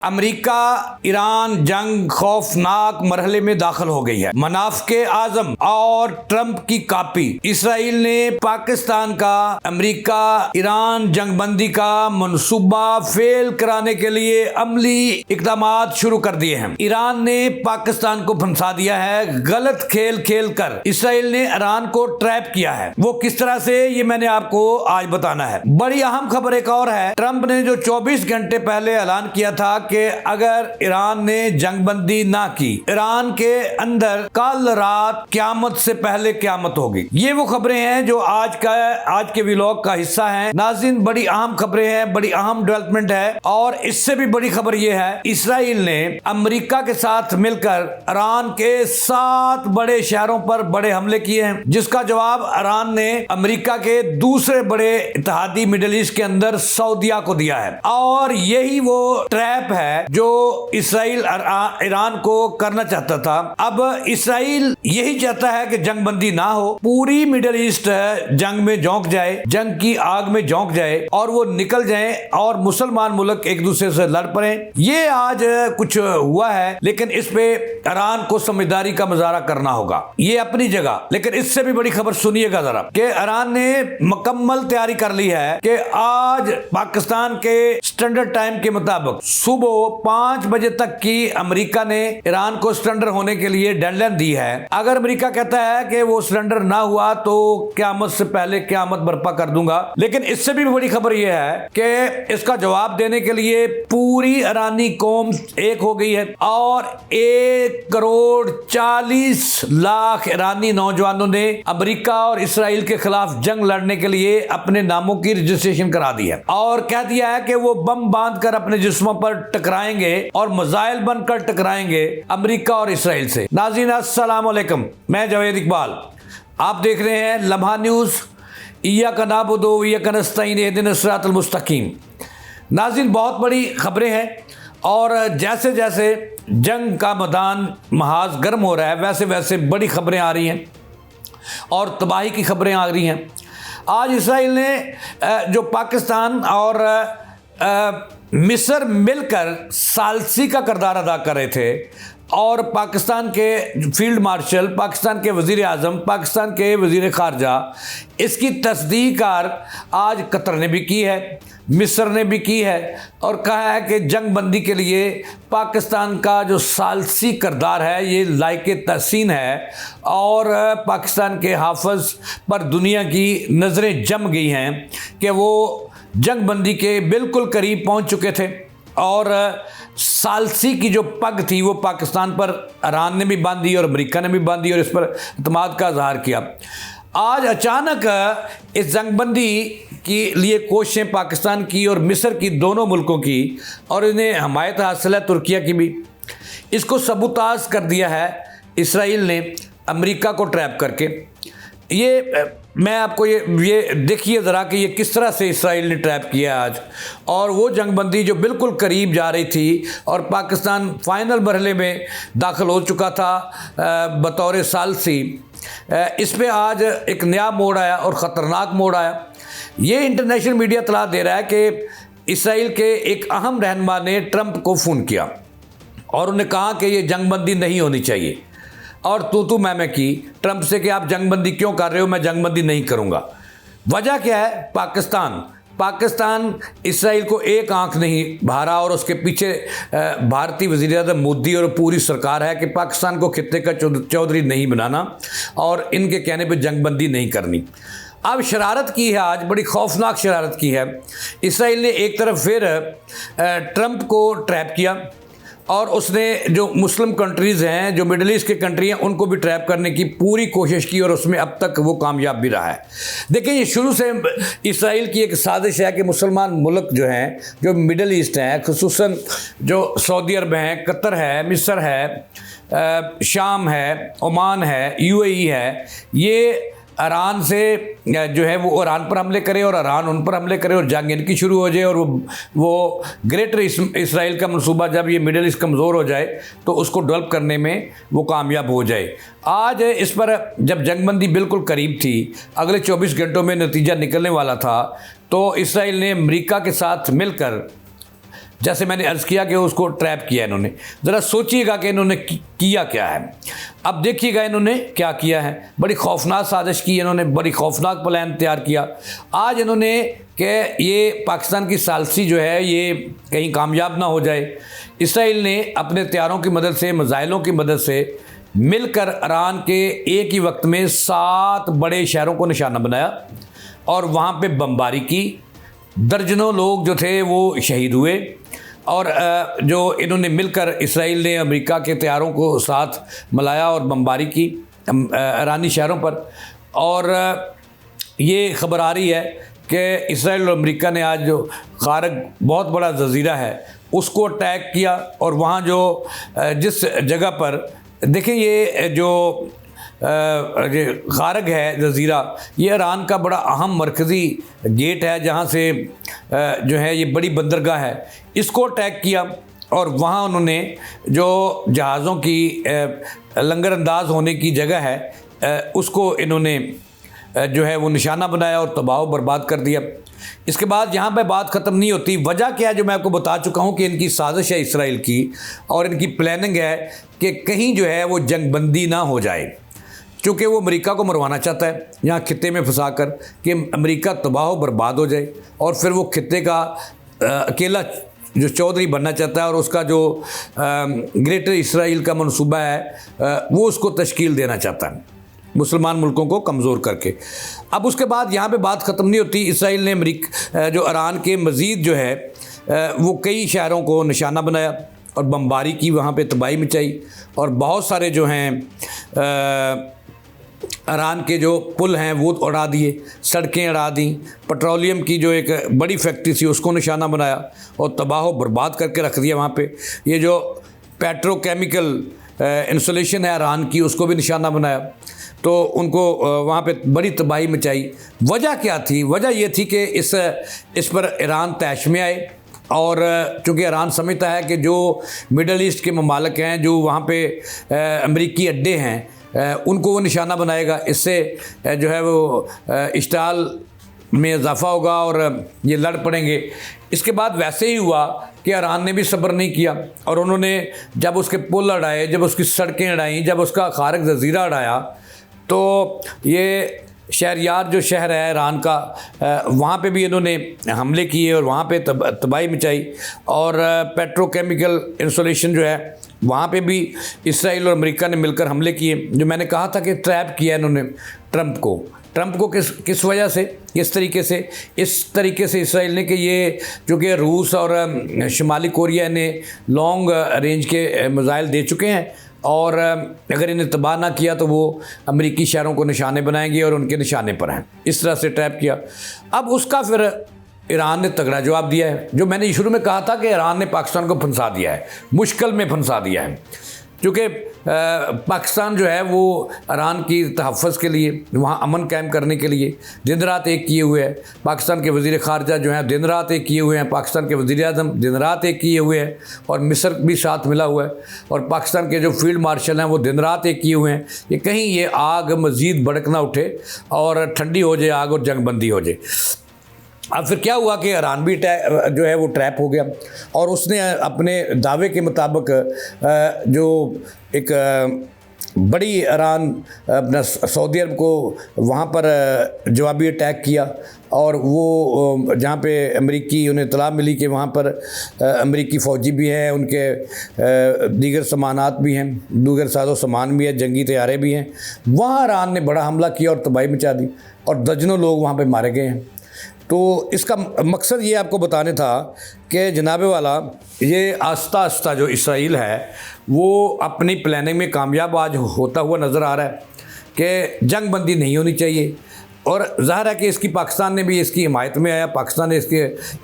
America Iran जंग खौफनाक मरहले में दाखिल हो गई है। मुनाफिके आजम और ट्रंप की कॉपी। इसराइल ने पाकिस्तान का अमेरिका ईरान जंगबंदी का मंसूबा फेल कराने के लिए अमली इकदाम शुरू कर दिए हैं। ईरान ने पाकिस्तान को फंसा दिया है। गलत खेल खेल कर इसराइल ने ईरान को ट्रैप किया है। वो किस तरह से, ये मैंने आपको आज बताना है। बड़ी अहम खबर एक और है। ट्रंप ने जो 24 घंटे पहले ऐलान किया था कि अगर ईरान ने जंगबंदी ना की, ईरान के अंदर कल रात क़यामत से पहले क़यामत होगी। ये वो खबरें हैं जो आज के व्लॉग का हिस्सा हैं। नाज़रीन, बड़ी अहम खबरें हैं, बड़ी अहम डेवलपमेंट है। और इससे भी बड़ी खबर यह है, इसराइल ने अमेरिका के साथ मिलकर ईरान के 7 बड़े शहरों पर बड़े हमले किए हैं, जिसका जवाब ईरान ने अमेरिका के दूसरे बड़े इत्तेहादी मिडिल ईस्ट के अंदर सऊदीया को दिया है। और यही वो ट्रैप है जो इसराइल ईरान को करना चाहता था। अब इसराइल यही चाहता है कि जंगबंदी ना हो, पूरी मिडिल ईस्ट जंग में झोंक जाए, जंग की आग में झोंक जाए और वो निकल जाए और मुसलमान मुल्क एक दूसरे से लड़ पड़े। ये आज कुछ हुआ है, लेकिन इस पे ईरान को समझदारी का मुजाहरा करना होगा। ये अपनी जगह, लेकिन इससे भी बड़ी खबर सुनिएगा जरा कि ईरान ने मुकम्मल तैयारी कर ली है कि आज पाकिस्तान के स्टैंडर्ड टाइम के मुताबिक सुबह 5 बजे तक की अमेरिका ने ईरान को सरेंडर होने के लिए डेडलाइन दी है। अगर अमेरिका कहता है कि वो सरेंडर ना हुआ तो क़यामत से पहले क़यामत बर्पा कर दूंगा। लेकिन इससे भी बड़ी खबर यह है कि इसका जवाब देने के लिए पूरी ईरानी कौम एक हो गई है और 1 करोड़ 40 लाख ईरानी नौजवानों ने अमेरिका और इसराइल के खिलाफ जंग लड़ने के लिए अपने नामों की रजिस्ट्रेशन करा दी है और कह दिया है कि वो बम बांधकर अपने जिस्मों पर टकराएंगे और मिसाइल बनकर टकराएंगे अमेरिका और इसराइल से। नाज़रीन, अस्सलाम वालेकुम, मैं जावेद इकबाल, आप देख रहे हैं लम्हा न्यूज़। इय्याका नअबुदु व इय्याका नस्तईन इहदिनस सिरातल मुस्तकीम। नाज़रीन, बहुत बड़ी खबरें हैं और जैसे जैसे जंग का मैदान महाज गर्म हो रहा है, वैसे वैसे बड़ी खबरें आ रही हैं और तबाही की खबरें आ रही हैं। आज इसराइल ने जो पाकिस्तान और मिस्र मिलकर सालसी का किरदार अदा कर रहे थे और पाकिस्तान के फील्ड मार्शल, पाकिस्तान के वज़ीर आज़म, पाकिस्तान के वज़ीर ख़ारजा, इसकी तस्दीक आज कतर ने भी की है, मिस्र ने भी की है और कहा है कि जंगबंदी के लिए पाकिस्तान का जो सालसी किरदार है ये लायके तहसीन है और पाकिस्तान के हाफ़िज़ पर दुनिया की नज़रें जम गई हैं कि वो जंगबंदी के बिल्कुल करीब पहुंच चुके थे और सालसी की जो पग थी वो पाकिस्तान पर ईरान ने भी बांधी और अमेरिका ने भी बांधी और इस पर इत्मीनान का इज़हार किया। आज अचानक इस जंगबंदी के लिए कोशिशें पाकिस्तान की और मिस्र की, दोनों मुल्कों की, और इन्हें हमायत हासिल है तुर्किया की भी, इसको सबूताज कर दिया है इसराइल ने अमेरिका को ट्रैप करके। ये मैं आपको ये देखिए ज़रा कि ये किस तरह से इसराइल ने ट्रैप किया आज। और वो जंगबंदी जो बिल्कुल करीब जा रही थी और पाकिस्तान फाइनल मरहले में दाखिल हो चुका था बतौर सालसी, इस पे आज एक नया मोड़ आया और ख़तरनाक मोड़ आया। ये इंटरनेशनल मीडिया इत्तला दे रहा है कि इसराइल के एक अहम रहनुमा ने ट्रंप को फ़ोन किया और उन्हें कहा कि ये जंगबंदी नहीं होनी चाहिए और तू मैं की ट्रंप से कि आप जंगबंदी क्यों कर रहे हो, मैं जंगबंदी नहीं करूँगा। वजह क्या है? पाकिस्तान इसराइल को एक आंख नहीं भरा और उसके पीछे भारतीय वज़ीर आज़म मोदी और पूरी सरकार है कि पाकिस्तान को खित्ते का चौधरी नहीं बनाना और इनके कहने पे जंगबंदी नहीं करनी। अब शरारत की है, आज बड़ी खौफनाक शरारत की है। इसराइल ने एक तरफ फिर ट्रंप को ट्रैप किया और उसने जो मुस्लिम कंट्रीज़ हैं, जो मिडल ईस्ट के कंट्री हैं, उनको भी ट्रैप करने की पूरी कोशिश की और उसमें अब तक वो कामयाब भी रहा है। देखिए, ये शुरू से इसराइल की एक साजिश है कि मुसलमान मुल्क जो हैं, जो मिडल ईस्ट हैं, खुसूसन जो सऊदी अरब हैं, कतर है, मिस्र है, शाम है, ओमान है, यूएई है, ये ईरान से जो है वो ईरान पर हमले करे और ईरान उन पर हमले करे और जंग इनकी शुरू हो जाए और वो ग्रेटर इसराइल का मंसूबा जब ये मिडिल ईस्ट कमज़ोर हो जाए तो उसको डेवलप करने में वो कामयाब हो जाए। आज इस पर जब जंगबंदी बिल्कुल करीब थी, अगले 24 घंटों में नतीजा निकलने वाला था, तो इसराइल ने अमेरिका के साथ मिलकर जैसे मैंने अर्ज़ किया कि उसको ट्रैप किया इन्होंने। ज़रा सोचिएगा कि इन्होंने किया क्या है। अब देखिएगा इन्होंने क्या किया है। बड़ी खौफनाक साजिश की इन्होंने, बड़ी खौफनाक प्लान तैयार किया। आज इन्होंने कि ये पाकिस्तान की सालसी जो है ये कहीं कामयाब ना हो जाए, इसराइल ने अपने तैयारों की मदद से, मिसाइलों की मदद से मिलकर ईरान के एक ही वक्त में 7 बड़े शहरों को निशाना बनाया और वहाँ पे बमबारी की। दर्जनों लोग जो थे वो शहीद हुए और जो इन्होंने मिलकर, इसराइल ने अमेरिका के तैयारों को साथ मिलाया और बमबारी की ईरानी शहरों पर। और ये खबर आ रही है कि इसराइल और अमेरिका ने आज जो खारग बहुत बड़ा जजीरा है उसको अटैक किया। और वहाँ जो जिस जगह पर देखें, ये जो खारग है जजीरा, ये ईरान का बड़ा अहम मरकज़ी गेट है जहाँ से जो है ये बड़ी बंदरगाह है, इसको अटैक किया। और वहाँ उन्होंने जो जहाज़ों की लंगर अंदाज होने की जगह है उसको इन्होंने जो है वो निशाना बनाया और तबाह बर्बाद कर दिया। इसके बाद यहाँ पे बात ख़त्म नहीं होती। वजह क्या है, जो मैं आपको बता चुका हूँ कि इनकी साजिश है इसराइल की और इनकी प्लानिंग है कि कहीं जो है वो जंग बंदी ना हो जाए, चूँकि वो अमेरिका को मरवाना चाहता है यहाँ खित्ते में फंसा कर कि अमेरिका तबाह बर्बाद हो जाए और फिर वो खित्ते का अकेला जो चौधरी बनना चाहता है और उसका जो ग्रेटर इसराइल का मनसूबा है वो उसको तश्कील देना चाहता है, मुसलमान मुल्कों को कमज़ोर करके। अब उसके बाद यहाँ पे बात ख़त्म नहीं होती। इसराइल ने जो ईरान के मज़ीद जो है वो कई शहरों को निशाना बनाया और बमबारी की, वहाँ पे तबाही मचाई और बहुत सारे जो हैं ईरान के जो पुल हैं वो उड़ा दिए, सड़कें उड़ा दी, पेट्रोलियम की जो एक बड़ी फैक्ट्री थी उसको निशाना बनाया और तबाह बर्बाद करके रख दिया वहाँ पे। ये जो पेट्रोकेमिकल इंस्टॉलेशन है ईरान की उसको भी निशाना बनाया, तो उनको वहाँ पे बड़ी तबाही मचाई। वजह क्या थी? वजह ये थी कि इस पर ईरान तैश में आए और चूँकि ईरान समझता है कि जो मिडल ईस्ट के ममालिक हैं, जो वहाँ पे अमरीकी अड्डे हैं, उनको वो निशाना बनाएगा। इससे जो है वो इश्ताल में इजाफा होगा और ये लड़ पड़ेंगे। इसके बाद वैसे ही हुआ कि ईरान ने भी सब्र नहीं किया और उन्होंने जब उसके पुल उड़ाए, जब उसकी सड़कें उड़ाई, जब उसका खारग जजीरा उड़ाया, तो ये शहरयार जो शहर है ईरान का, वहाँ पे भी इन्होंने हमले किए और वहाँ पे तबाही मचाई। और पेट्रोकेमिकल इंस्टॉलेशन जो है वहाँ पे भी इसराइल और अमेरिका ने मिलकर हमले किए। जो मैंने कहा था कि ट्रैप किया इन्होंने ट्रंप को किस वजह से, किस तरीके से? इस तरीके से इसराइल ने कि ये जो कि रूस और शुमाली कोरिया ने लॉन्ग रेंज के मिसाइल दे चुके हैं और अगर इन्हें तबाह ना किया तो वो अमेरिकी शहरों को निशाने बनाएंगे और उनके निशाने पर हैं। इस तरह से ट्रैप किया। अब उसका फिर ईरान ने तगड़ा जवाब दिया है। जो मैंने शुरू में कहा था कि ईरान ने पाकिस्तान को फंसा दिया है, मुश्किल में फंसा दिया है, क्योंकि पाकिस्तान जो है वो ईरान की तहफ़्फ़ुज़ के लिए, वहाँ अमन कायम करने के लिए दिन रात एक किए हुए है। पाकिस्तान के वज़ीर ख़ारजा जो हैं दिन रात एक किए हुए हैं, पाकिस्तान के वज़ीर आज़म दिन रात एक किए हुए हैं और मिस्र भी साथ मिला हुआ है और पाकिस्तान के जो फील्ड मार्शल हैं वो दिन रात एक किए हुए हैं कि कहीं ये आग मज़ीद भड़क ना उठे और ठंडी हो जाए आग और जंग बंदी हो जाए। अब फिर क्या हुआ कि ईरान भी जो है वो ट्रैप हो गया और उसने अपने दावे के मुताबिक जो एक बड़ी ईरान अपना सऊदी अरब को वहाँ पर जवाबी अटैक किया और वो जहाँ पे अमेरिकी उन्हें इत्तला मिली कि वहाँ पर अमेरिकी फ़ौजी भी हैं, उनके दीगर सामानात भी हैं, दीगर साजो सामान भी है, जंगी तैयारे भी हैं। वहाँ ईरान ने बड़ा हमला किया और तबाही मचा दी और दर्जनों लोग वहाँ पे मारे गए हैं। तो इसका मकसद ये आपको बताने था कि जनाबे वाला ये आस्ता आस्ता जो इसराइल है वो अपनी प्लानिंग में कामयाब आज होता हुआ नज़र आ रहा है कि जंग बंदी नहीं होनी चाहिए। और ज़ाहिर है कि इसकी पाकिस्तान ने भी इसकी हिमायत में आया। पाकिस्तान ने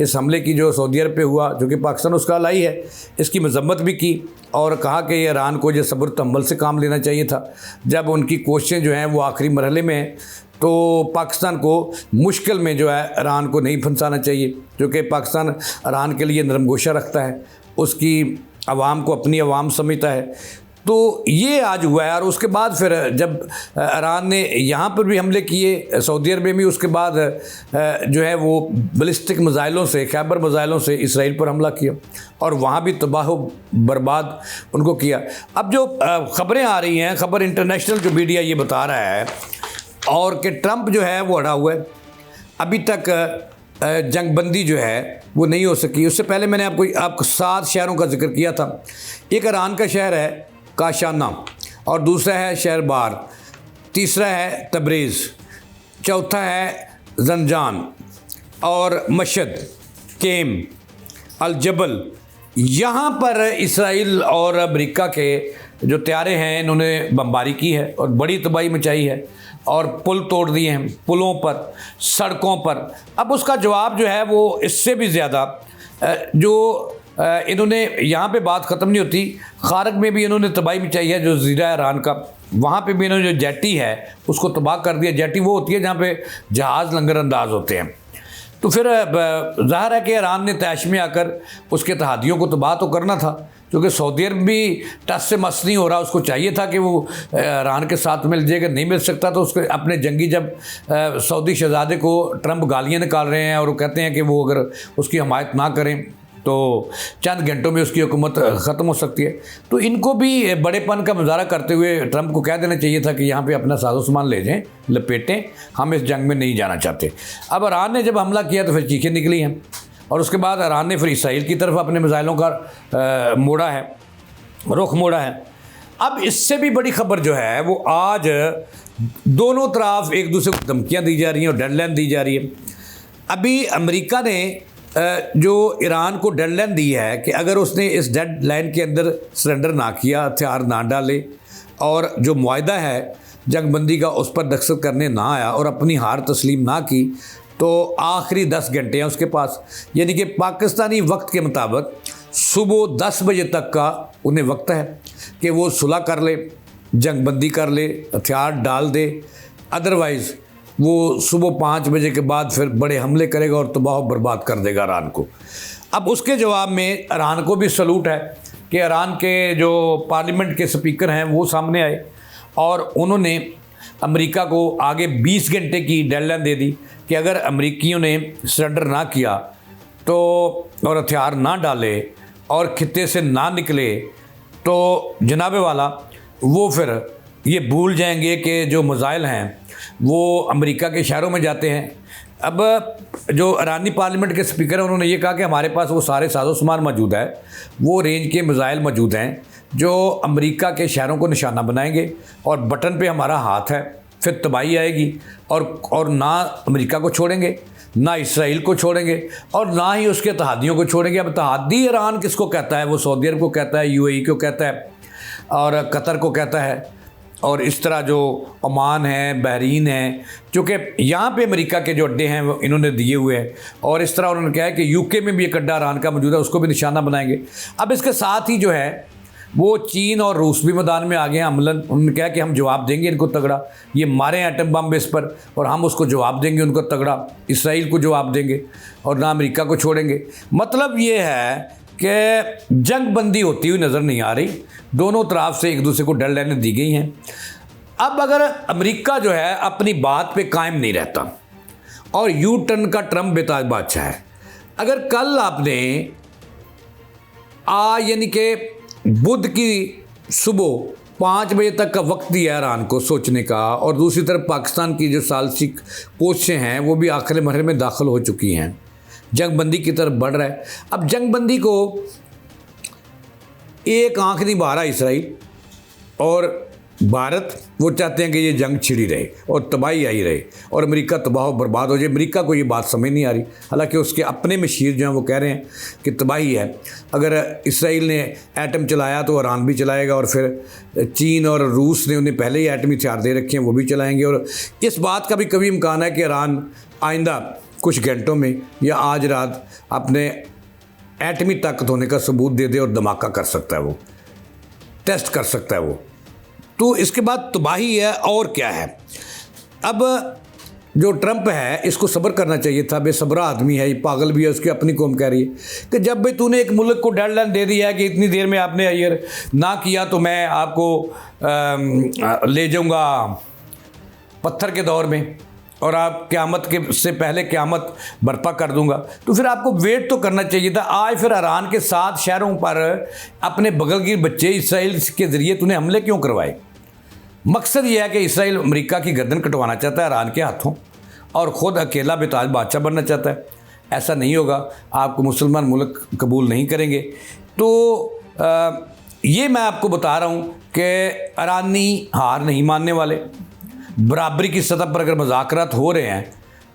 इस हमले की जो सऊदी अरब पे हुआ, जो कि पाकिस्तान उसका लाई है, इसकी मजम्मत भी की और कहा कि ईरान को जो सब्र तहम्मुल से काम लेना चाहिए था। जब उनकी कोशिशें जो हैं वो आखिरी मरहले में हैं तो पाकिस्तान को मुश्किल में जो है ईरान को नहीं फंसाना चाहिए, क्योंकि पाकिस्तान ईरान के लिए नरम गोशा रखता है, उसकी आवाम को अपनी आवाम समझता है। तो ये आज हुआ है। और उसके बाद फिर जब ईरान ने यहाँ पर भी हमले किए, सऊदी अरब में भी, उसके बाद जो है वो बैलिस्टिक मिसाइलों से, खैबर मिसाइलों से इसराइल पर हमला किया और वहाँ भी तबाह बर्बाद उनको किया। अब जो ख़बरें आ रही हैं, ख़बर इंटरनेशनल जो मीडिया ये बता रहा है और कि ट्रंप जो है वो अड़ा हुआ है, अभी तक जंगबंदी जो है वो नहीं हो सकी। उससे पहले मैंने आपको 7 शहरों का जिक्र किया था। एक ईरान का शहर है काशाना, और दूसरा है शहर बार, तीसरा है तब्रेज़, चौथा है जंजान और मशहद, केम, अल-जबल। यहाँ पर इसराइल और अमेरिका के जो त्यारे हैं इन्होंने बमबारी की है और बड़ी तबाही मचाई है और पुल तोड़ दिए हैं, पुलों पर, सड़कों पर। अब उसका जवाब जो है वो इससे भी ज़्यादा जो इन्होंने, यहाँ पे बात ख़त्म नहीं होती, खारक में भी इन्होंने तबाही मचाई है, जो ज़ीरा ईरान का, वहाँ पे भी इन्होंने जो जेटी है उसको तबाह कर दिया। जेटी वो होती है जहाँ पे जहाज़ लंगर अंदाज होते हैं। तो फिर ज़ाहिर है कि ईरान ने तैश में आकर उसके तहादियों को तबाह तो करना था, क्योंकि सऊदी अरब भी टस से मस नहीं हो रहा। उसको चाहिए था कि वो ईरान के साथ मिल जाएगा, नहीं मिल सकता। तो उसके अपने जंगी, जब सऊदी शहजादे को ट्रंप गालियाँ निकाल रहे हैं और वो कहते हैं कि वो अगर उसकी हमायत ना करें तो चंद घंटों में उसकी हुकूमत ख़त्म हो सकती है। तो इनको भी बड़ेपन का मुजाहरा करते हुए ट्रंप को कह देना चाहिए था कि यहाँ पे अपना साजो सामान ले जाएं, लपेटें, हम इस जंग में नहीं जाना चाहते। अब ईरान ने जब हमला किया तो फिर चीखें निकली हैं और उसके बाद ईरान ने फिर इसराइल की तरफ अपने मिसाइलों का मोड़ा है, रुख मोड़ा है। अब इससे भी बड़ी खबर जो है वो आज दोनों तरफ एक दूसरे को धमकियाँ दी जा रही हैं और डेडलाइन दी जा रही है। अभी अमेरिका ने जो ईरान को डेडलाइन दी है कि अगर उसने इस डेडलाइन के अंदर सरेंडर ना किया, हथियार ना डाले और जो मुआहदा है जंगबंदी का उस पर दस्तखत करने ना आया और अपनी हार तस्लीम ना की, तो आखिरी 10 घंटे हैं उसके पास, यानी कि पाकिस्तानी वक्त के मुताबिक सुबह 10 बजे तक का उन्हें वक्त है कि वो सुलह कर ले, जंगबंदी कर ले, हथियार डाल दे। अदरवाइज़ वो सुबह 5 बजे के बाद फिर बड़े हमले करेगा और तबाह बर्बाद कर देगा ईरान को। अब उसके जवाब में ईरान को भी सलूट है कि ईरान के जो पार्लियामेंट के स्पीकर हैं वो सामने आए और उन्होंने अमेरिका को आगे 20 घंटे की डेडलाइन दे दी कि अगर अमेरिकियों ने सरेंडर ना किया तो और हथियार ना डाले और खित्ते से ना निकले तो जनाबे वाला वो फिर ये भूल जाएंगे कि जो मिसाइल हैं वो अमेरिका के शहरों में जाते हैं। अब जो ईरानी पार्लियामेंट के स्पीकर हैं उन्होंने ये कहा कि हमारे पास वो सारे साजो सामान मौजूद है, वो रेंज के मिसाइल मौजूद हैं जो अमेरिका के शहरों को निशाना बनाएंगे और बटन पे हमारा हाथ है, फिर तबाही आएगी और ना अमेरिका को छोड़ेंगे, ना इसराइल को छोड़ेंगे और ना ही उसके तहादियों को छोड़ेंगे। अब तहादी ईरान किसको कहता है? वो सऊदी अरब को कहता है, यूएई को कहता है और कतर को कहता है, और इस तरह जो ओमान है, बहरीन है, चूँकि यहाँ पे अमेरिका के जो अड्डे हैं वो इन्होंने दिए हुए हैं। और इस तरह उन्होंने कहा है कि यूके में भी एक अड्डा ईरान का मौजूद है, उसको भी निशाना बनाएंगे। अब इसके साथ ही जो है वो चीन और रूस भी मैदान में आ गए हैं अमलन। उन्होंने कहा कि हम जवाब देंगे इनको तगड़ा, ये मारे एटम बम बेस पर और हम उसको जवाब देंगे उनको तगड़ा, इसराइल को जवाब देंगे और ना अमेरिका को छोड़ेंगे। मतलब ये है कि जंग बंदी होती हुई नज़र नहीं आ रही, दोनों तरफ से एक दूसरे को डेडलाइनें दी गई हैं। अब अगर अमेरिका जो है अपनी बात पे कायम नहीं रहता और यू टर्न का ट्रम्प बेताज बादशाह है, अगर कल आपने यानी कि बुध की सुबह 5 बजे तक का वक्त दिया ईरान को सोचने का और दूसरी तरफ पाकिस्तान की जो सालसी कोशिशें हैं वो भी आखिरी मरहले में दाखिल हो चुकी हैं, जंगबंदी की तरफ बढ़ रहा है। अब जंगबंदी को एक आंख नहीं बहा रहा इसराइल और भारत, वो चाहते हैं कि ये जंग छिड़ी रहे और तबाही आई रहे और अमेरिका तबाह बर्बाद हो जाए। अमेरिका को ये बात समझ नहीं आ रही, हालांकि उसके अपने मशीर जो हैं वो कह रहे हैं कि तबाही है। अगर इसराइल ने एटम चलाया तो ईरान भी चलाएगा और फिर चीन और रूस ने उन्हें पहले ही एटमी हथियार दे रखे हैं, वो भी चलाएंगे। और इस बात का भी कभी इम्कान है कि ईरान आइंदा कुछ घंटों में या आज रात अपने एटमी ताकत होने का सबूत दे दे और धमाका कर सकता है, वो टेस्ट कर सकता है वो। तो इसके बाद तबाही है और क्या है। अब जो ट्रंप है इसको सब्र करना चाहिए था। बेसब्रा आदमी है, ये पागल भी है, उसकी अपनी कौम कह रही है कि जब भी तूने एक मुल्क को डेडलाइन दे दिया है कि इतनी देर में आपने हायर ना किया तो मैं आपको ले जाऊंगा पत्थर के दौर में और आप क़यामत के से पहले क़यामत बर्पा कर दूंगा, तो फिर आपको वेट तो करना चाहिए था। आज फिर ईरान के 7 शहरों पर अपने बगल के बच्चे इसराइल के ज़रिए तूने हमले क्यों करवाए? मकसद ये है कि इसराइल अमेरिका की गर्दन कटवाना चाहता है ईरान के हाथों और ख़ुद अकेला बेताज बादशाह बनना चाहता है। ऐसा नहीं होगा, आपको मुसलमान मुल्क कबूल नहीं करेंगे। तो ये मैं आपको बता रहा हूँ कि ईरानी हार नहीं मानने वाले। बराबरी की सतह पर अगर मुज़ाकरात हो रहे हैं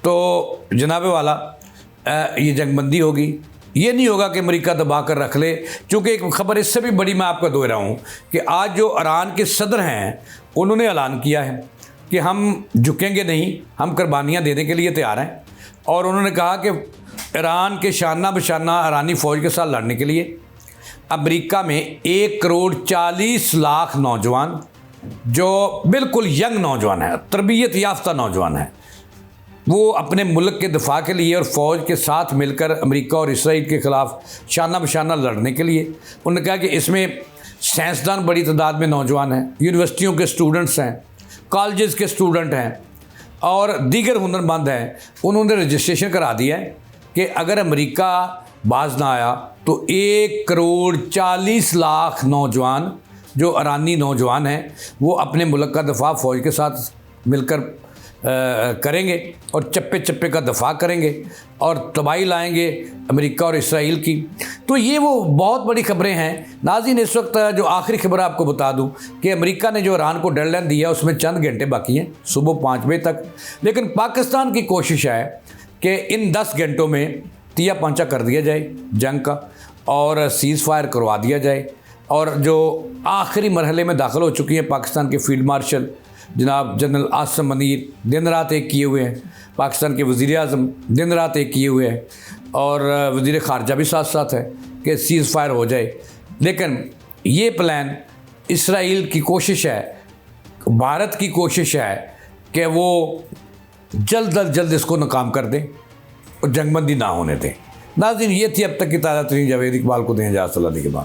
तो जनाब वाला ये जंगबंदी होगी। ये नहीं होगा कि अमेरिका दबा कर रख ले, क्योंकि एक खबर इससे भी बड़ी मैं आपको दे रहा हूँ कि आज जो ईरान के सदर हैं उन्होंने ऐलान किया है कि हम झुकेंगे नहीं, हम कुर्बानियाँ देने के लिए तैयार हैं। और उन्होंने कहा कि ईरान के शाना बशाना ईरानी फ़ौज के साथ लड़ने के लिए अमेरिका में 1,40,00,000 नौजवान जो बिल्कुल यंग नौजवान है, तरबियत याफ्ता नौजवान है, वो अपने मुल्क के दिफा के लिए और फ़ौज के साथ मिलकर अमेरिका और इसराइल के ख़िलाफ़ शाना बशाना लड़ने के लिए। उन्होंने कहा कि इसमें साइंसदान बड़ी तादाद में नौजवान हैं, यूनिवर्सिटियों के स्टूडेंट्स हैं, कॉलेजेस के स्टूडेंट हैं और दीगर हुनरमंद हैं। उन्होंने रजिस्ट्रेशन करा दिया है कि अगर अमेरिका बाज ना आया तो 1,40,00,000 नौजवान जो ईरानी नौजवान हैं वो अपने मुल्क का दफा फ़ौज के साथ मिलकर करेंगे और चप्पे चप्पे का दफा करेंगे और तबाही लाएंगे अमेरिका और इसराइल की। तो ये वो बहुत बड़ी खबरें हैं नाज़रीन। इस वक्त जो आखिरी खबर आपको बता दूं कि अमेरिका ने जो ईरान को डेडलाइन दिया उसमें चंद घंटे बाकी हैं, सुबह 5 बजे तक। लेकिन पाकिस्तान की कोशिश है कि इन 10 घंटों में तिया पांचा कर दिया जाए जंग का और सीज़ फायर करवा दिया जाए। और जो आखिरी मरहले में दाखिल हो चुकी हैं पाकिस्तान के फील्ड मार्शल जनाब जनरल आसिम मुनीर दिन रात एक किए हुए हैं, पाकिस्तान के वज़ीर आज़म दिन रात एक किए हुए हैं और वज़ीर ख़ारजा भी साथ साथ है कि सीज़ फायर हो जाए। लेकिन ये प्लान इसराइल की कोशिश है, भारत की कोशिश है कि वो जल्द अज जल्द इसको नाकाम कर दें और जंगबंदी ना होने दें। नाज़रीन ये थी अब तक की ताज़ा तरीन। जावेद इकबाल को दें इजाज़त, अल्लाह के बाद।